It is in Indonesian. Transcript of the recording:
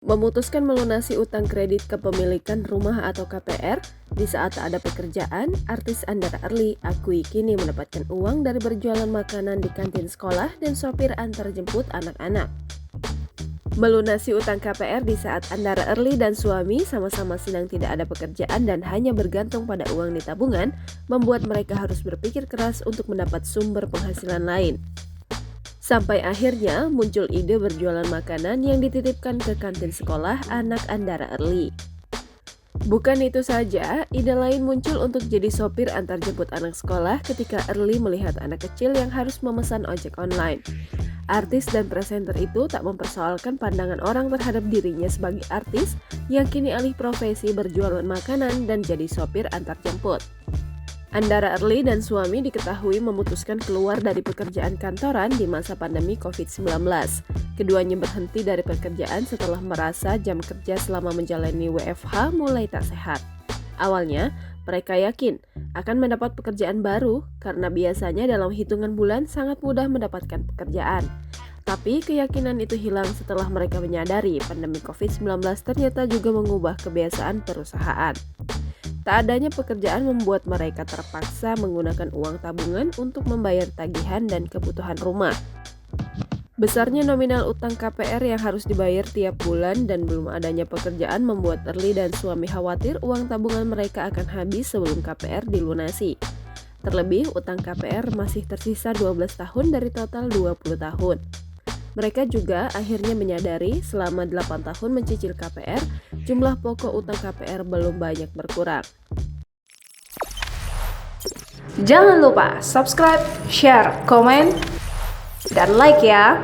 Memutuskan melunasi utang kredit kepemilikan rumah atau KPR di saat tak ada pekerjaan, artis Andara Early akui kini mendapatkan uang dari berjualan makanan di kantin sekolah dan sopir antar jemput anak-anak. Melunasi utang KPR di saat Andara Early dan suami sama-sama sedang tidak ada pekerjaan dan hanya bergantung pada uang di tabungan, membuat mereka harus berpikir keras untuk mendapat sumber penghasilan lain. Sampai akhirnya muncul ide berjualan makanan yang dititipkan ke kantin sekolah anak Andara Early. Bukan itu saja, ide lain muncul untuk jadi sopir antar jemput anak sekolah ketika Early melihat anak kecil yang harus memesan ojek online. Artis dan presenter itu tak mempersoalkan pandangan orang terhadap dirinya sebagai artis yang kini alih profesi berjualan makanan dan jadi sopir antar jemput. Andara Early dan suami diketahui memutuskan keluar dari pekerjaan kantoran di masa pandemi COVID-19. Keduanya berhenti dari pekerjaan setelah merasa jam kerja selama menjalani WFH mulai tak sehat. Awalnya, mereka yakin akan mendapat pekerjaan baru karena biasanya dalam hitungan bulan sangat mudah mendapatkan pekerjaan. Tapi keyakinan itu hilang setelah mereka menyadari pandemi COVID-19 ternyata juga mengubah kebiasaan perusahaan. Tak adanya pekerjaan membuat mereka terpaksa menggunakan uang tabungan untuk membayar tagihan dan kebutuhan rumah. Besarnya nominal utang KPR yang harus dibayar tiap bulan dan belum adanya pekerjaan membuat Early dan suami khawatir uang tabungan mereka akan habis sebelum KPR dilunasi. Terlebih, utang KPR masih tersisa 12 tahun dari total 20 tahun. Mereka juga akhirnya menyadari selama 8 tahun mencicil KPR, jumlah pokok utang KPR belum banyak berkurang. Jangan lupa subscribe, share, komen, dan like ya!